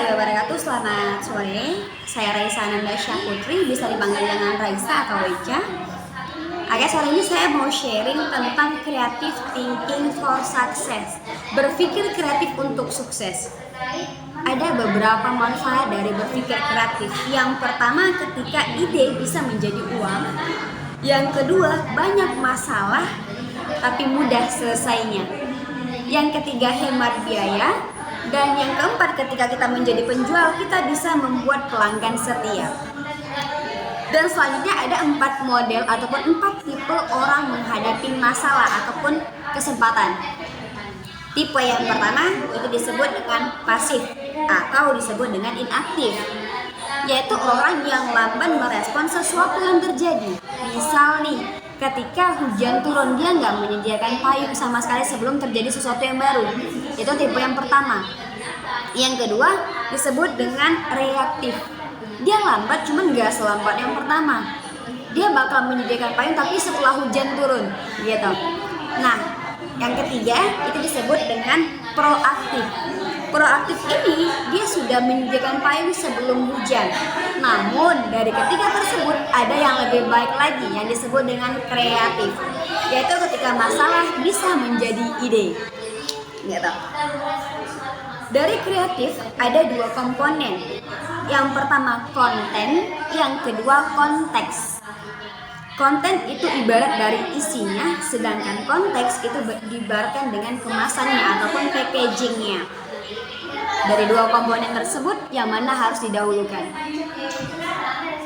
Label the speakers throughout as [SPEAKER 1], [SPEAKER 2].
[SPEAKER 1] warahmatullahi wabarakatuh. Selamat sore. Saya Raisa Anandasya Putri, bisa dipanggil dengan Raisa atau Ica. Oke, sore ini saya mau sharing tentang creative thinking for success. Berpikir kreatif untuk sukses. Ada beberapa manfaat dari berpikir kreatif. Yang pertama, ketika ide bisa menjadi uang. Yang kedua, banyak masalah tapi mudah selesainya. Yang ketiga, hemat biaya. Dan yang keempat, ketika kita menjadi penjual, kita bisa membuat pelanggan setia. Dan selanjutnya ada 4 model ataupun 4 tipe orang menghadapi masalah ataupun kesempatan. Tipe yang pertama itu disebut dengan pasif atau disebut dengan inaktif, yaitu orang yang lamban merespon sesuatu yang terjadi. Misal nih, ketika hujan turun, dia nggak menyediakan payung sama sekali sebelum terjadi sesuatu yang baru. Itu tipe yang pertama. Yang kedua disebut dengan reaktif. Dia lambat, cuman nggak selambat yang pertama. Dia bakal menyediakan payung tapi setelah hujan turun, gitu. Nah, yang ketiga itu disebut dengan proaktif. Proaktif ini dia sudah menyediakan payung sebelum hujan. Namun dari ketiga tersebut ada yang lebih baik lagi yang disebut dengan kreatif, yaitu ketika masalah bisa menjadi ide, gitu. Dari kreatif ada 2 komponen. Yang pertama konten, yang kedua konteks. Konten itu ibarat dari isinya, sedangkan konteks itu diibaratkan dengan kemasannya ataupun packagingnya. Dari 2 komponen tersebut, yang mana harus didahulukan?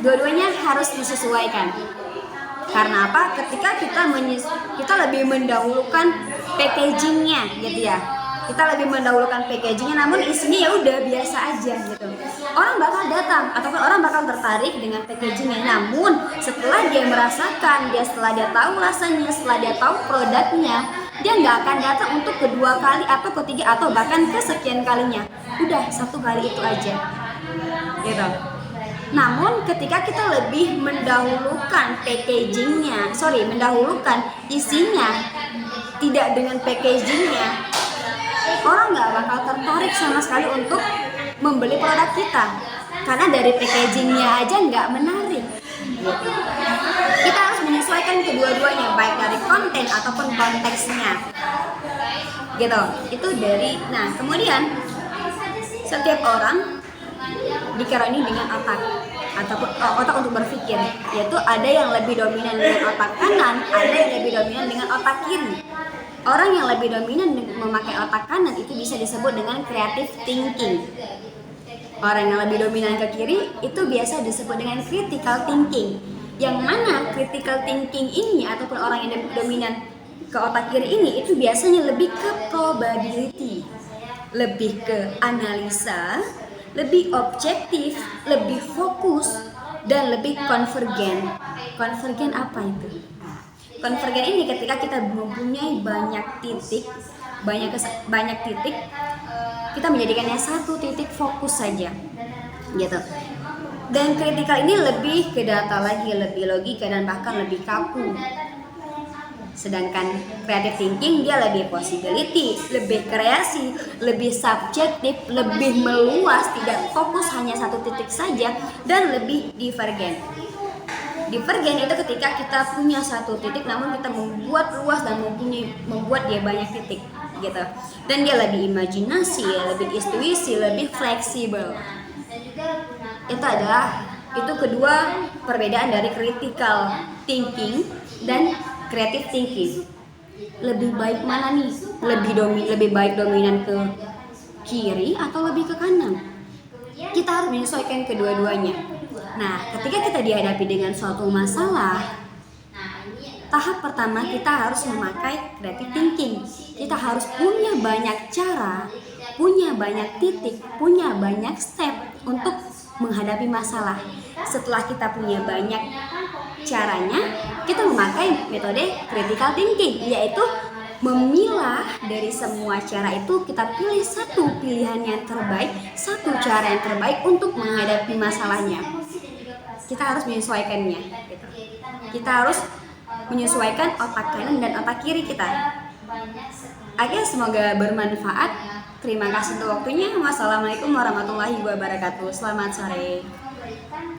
[SPEAKER 1] Dua-duanya harus disesuaikan. Karena apa? Ketika kita lebih mendahulukan packagingnya, gitu ya. Kita lebih mendahulukan packagingnya, namun isinya ya udah biasa aja, gitu. Orang bakal datang ataupun orang bakal tertarik dengan packagingnya. Namun setelah dia merasakan, setelah dia tahu rasanya, setelah dia tahu produknya, dia nggak akan datang untuk kedua kali atau ketiga atau bahkan kesekian kalinya. Udah 1 kali itu aja, gitu. Namun ketika kita lebih mendahulukan mendahulukan isinya, tidak dengan packagingnya, orang nggak bakal tertarik sama sekali untuk membeli produk kita. Karena dari packagingnya aja nggak menarik. Kita harus menyesuaikan kedua-duanya, baik dari konten ataupun konteksnya, gitu. Itu dari. Nah, kemudian setiap orang dikaruniai dengan otak ataupun otak untuk berpikir, yaitu ada yang lebih dominan dengan otak kanan, ada yang lebih dominan dengan otak kiri. Orang yang lebih dominan memakai otak kanan itu bisa disebut dengan creative thinking. Orang yang lebih dominan ke kiri itu biasa disebut dengan critical thinking. Yang mana critical thinking ini ataupun orang yang dominan ke otak kiri ini itu biasanya lebih ke probability, lebih ke analisa, lebih objektif, lebih fokus, dan lebih konvergen. Konvergen apa itu? Konvergen ini ketika kita mempunyai banyak titik, kita menjadikannya satu titik fokus saja, gitu. Dan kritikal ini lebih ke data lagi, lebih logika dan bahkan lebih kaku. Sedangkan creative thinking dia lebih possibility, lebih kreasi, lebih subjektif, lebih meluas, tidak fokus hanya satu titik saja, dan lebih divergen. Divergen itu ketika kita punya satu titik namun kita membuat luas dan membuat dia banyak titik, gitu. Dan dia lebih imajinasi, lebih intuisi, lebih fleksibel. Itu kedua perbedaan dari critical thinking dan creative thinking. Lebih baik mana nih? Lebih baik dominan ke kiri atau lebih ke kanan? Kita harus menyesuaikan kedua-duanya. Nah, ketika kita dihadapi dengan suatu masalah, tahap pertama kita harus memakai creative thinking. Kita harus punya banyak cara, punya banyak titik, punya banyak step untuk menghadapi masalah. Setelah kita punya banyak caranya, kita memakai metode critical thinking, yaitu memilah dari semua cara itu, kita pilih satu pilihan yang terbaik, satu cara yang terbaik untuk menghadapi masalahnya. Kita harus menyesuaikannya, gitu. Kita harus menyesuaikan otak kanan dan otak kiri kita. Oke, semoga bermanfaat. Terima kasih untuk waktunya. Wassalamualaikum warahmatullahi wabarakatuh. Selamat sore.